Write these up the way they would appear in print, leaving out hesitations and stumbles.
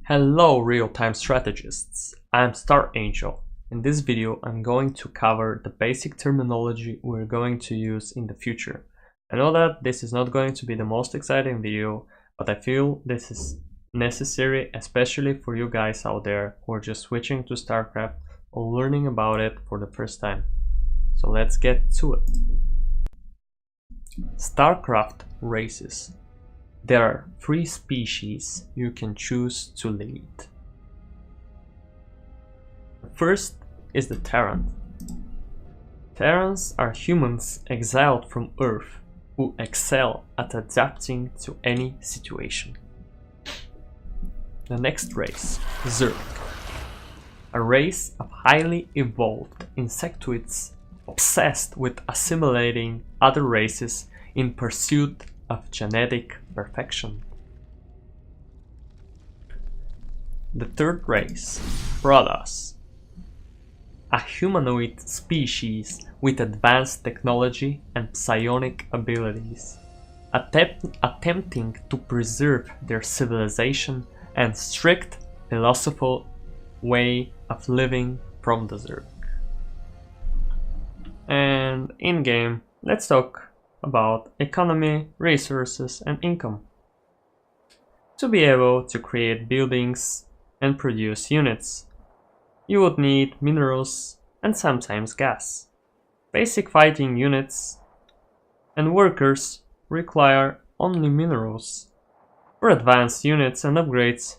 Hello real-time strategists, I'm Star Angel. In this video I'm going to cover the basic terminology we're going to use in the future. I know that this is not going to be the most exciting video, but I feel this is necessary, especially for you guys out there who are just switching to Starcraft or learning about it for the first time. So let's get to it. Starcraft races. There are 3 species you can choose to lead. The first is the Terran. Terrans are humans exiled from Earth who excel at adapting to any situation. The next race, Zerg. A race of highly evolved insectoids obsessed with assimilating other races in pursuit of genetic perfection. The third race, Protoss. A humanoid species with advanced technology and psionic abilities, attempting to preserve their civilization and strict philosophical way of living from the Zerg. And in-game, let's talk about economy, resources, and income. To be able to create buildings and produce units, you would need minerals and sometimes gas. Basic fighting units and workers require only minerals. For advanced units and upgrades,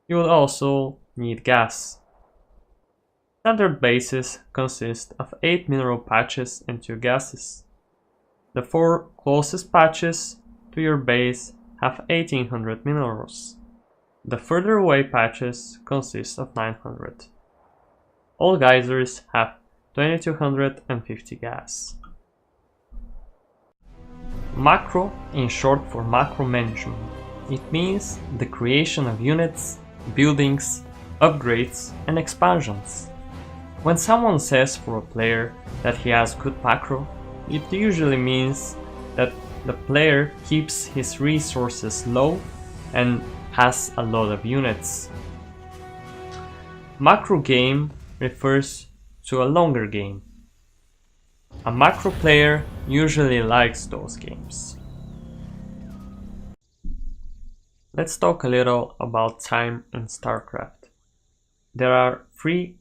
you will also need gas. Standard bases consist of 8 mineral patches and 2 gases. The 4 closest patches to your base have 1800 minerals. The further away patches consist of 900. All geysers have 2250 gas. Macro, in short for macro management. It means the creation of units, buildings, upgrades, and expansions. When someone says for a player that he has good macro, it usually means that the player keeps his resources low and has a lot of units. Macro game refers to a longer game. A macro player usually likes those games. Let's talk a little about time in Starcraft. There are 3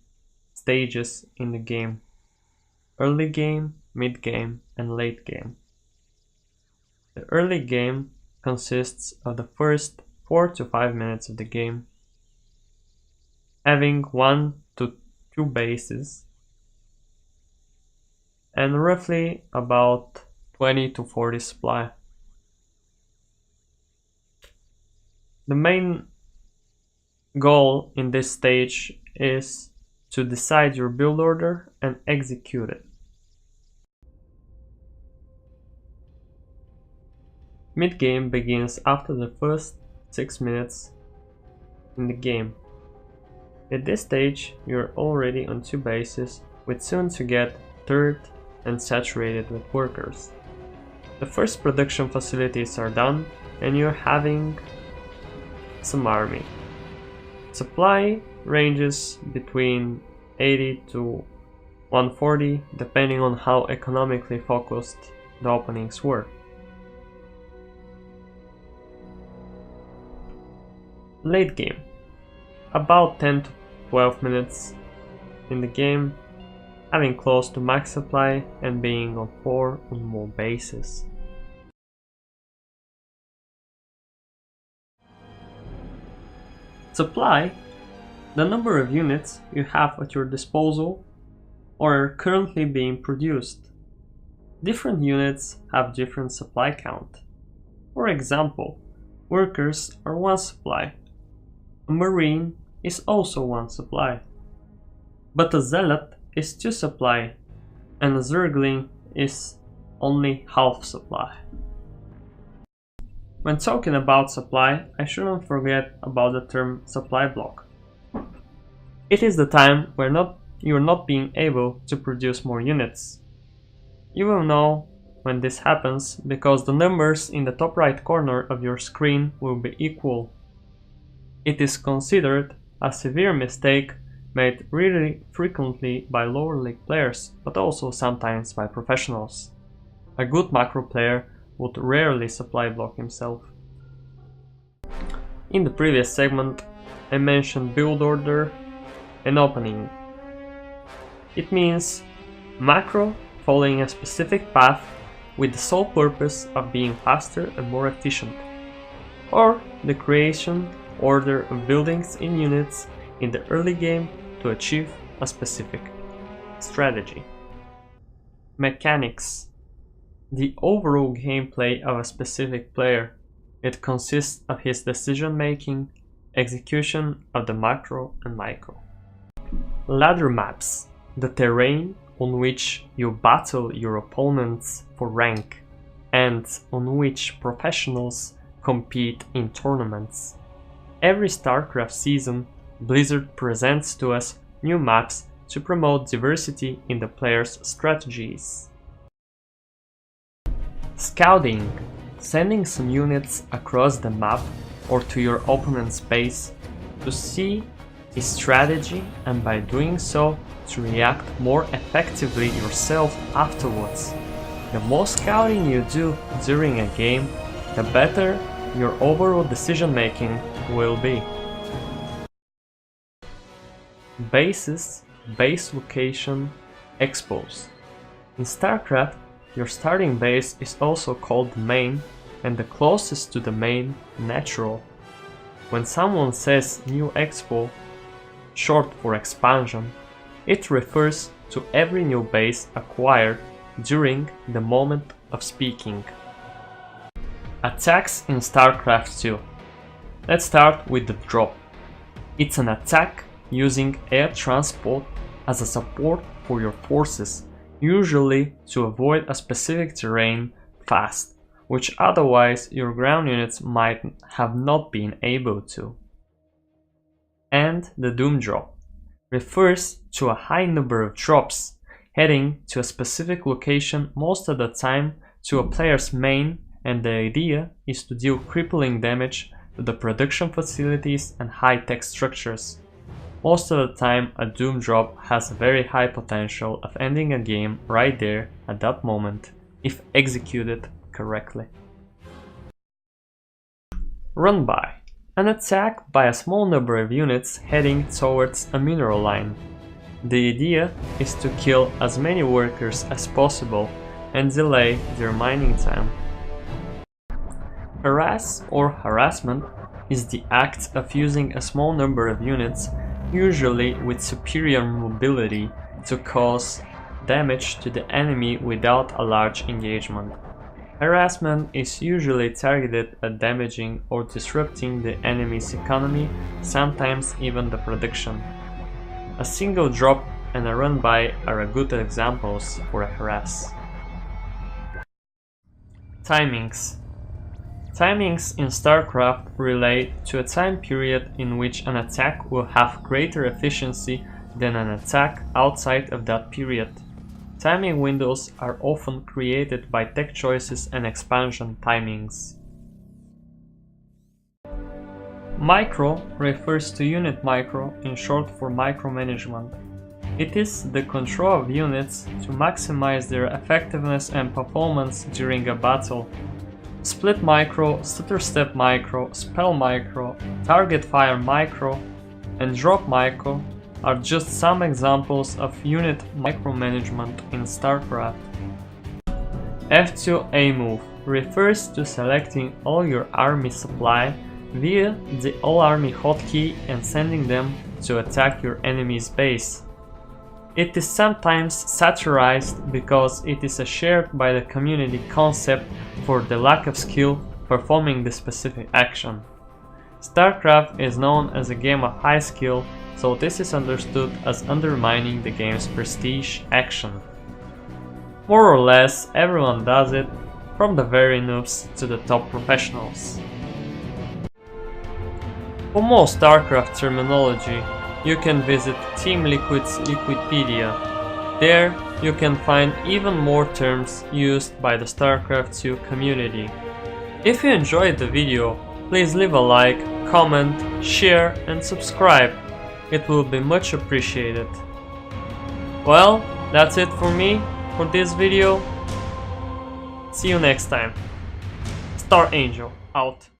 stages in the game: early game, mid-game, and late game. The early game consists of the first 4 to 5 minutes of the game, having 1 to 2 bases, and roughly about 20 to 40 supply. The main goal in this stage is to decide your build order and execute it. Mid-game begins after the first 6 minutes in the game. At this stage, you're already on 2 bases, with soon to get 3rd and saturated with workers. The first production facilities are done and you're having some army. Supply ranges between 80 to 140 depending on how economically focused the openings were. Late game. About 10 to 12 minutes in the game, having close to max supply and being on 4 or more bases. Supply, the number of units you have at your disposal or are currently being produced. Different units have different supply count. For example, workers are 1 supply. A marine is also 1 supply. But a zealot is 2 supply and a zergling is only half supply. When talking about supply, I shouldn't forget about the term supply block. It is the time where you're not being able to produce more units. You will know when this happens because the numbers in the top right corner of your screen will be equal. It is considered a severe mistake made really frequently by lower league players, but also sometimes by professionals. A good macro player would rarely supply block himself. In the previous segment, I mentioned build order and opening. It means macro following a specific path with the sole purpose of being faster and more efficient, or the creation order of buildings in units in the early game to achieve a specific strategy. Mechanics. The overall gameplay of a specific player. It consists of his decision making, execution of the macro and micro. Ladder maps. The terrain on which you battle your opponents for rank and on which professionals compete in tournaments. Every Starcraft season, Blizzard presents to us new maps to promote diversity in the players' strategies. Scouting. Sending some units across the map or to your opponent's base to see his strategy and by doing so to react more effectively yourself afterwards. The more scouting you do during a game, the better your overall decision making will be. Bases, base location, expos. In Starcraft, your starting base is also called the main, and the closest to the main, natural. When someone says new expo, short for expansion, it refers to every new base acquired during the moment of speaking. Attacks in Starcraft 2. Let's start with the drop. It's an attack using air transport as a support for your forces, usually to avoid a specific terrain fast, which otherwise your ground units might have not been able to. And the Doom Drop refers to a high number of drops heading to a specific location, most of the time to a player's main, and the idea is to deal crippling damage to the production facilities and high-tech structures. Most of the time, a Doom Drop has a very high potential of ending a game right there at that moment, if executed correctly. Run by. An attack by a small number of units heading towards a mineral line. The idea is to kill as many workers as possible and delay their mining time. Harass or harassment is the act of using a small number of units, usually with superior mobility, to cause damage to the enemy without a large engagement. Harassment is usually targeted at damaging or disrupting the enemy's economy, sometimes even the production. A single drop and a run-by are good examples for a harass. Timings. Timings in Starcraft relate to a time period in which an attack will have greater efficiency than an attack outside of that period. Timing windows are often created by tech choices and expansion timings. Micro refers to unit micro, in short for micromanagement. It is the control of units to maximize their effectiveness and performance during a battle. Split micro, stutter step micro, spell micro, target fire micro, and drop micro are just some examples of unit micromanagement in Starcraft. F2A move refers to selecting all your army supply via the all army hotkey and sending them to attack your enemy's base. It is sometimes satirized because it is a shared by the community concept for the lack of skill performing the specific action. Starcraft is known as a game of high skill, so this is understood as undermining the game's prestige action. More or less everyone does it, from the very noobs to the top professionals. For more Starcraft terminology, you can visit Team Liquid's Liquipedia. There you can find even more terms used by the Starcraft 2 community. If you enjoyed the video, please leave a like, comment, share and subscribe. It will be much appreciated. Well, that's it for me for this video. See you next time. Star Angel out.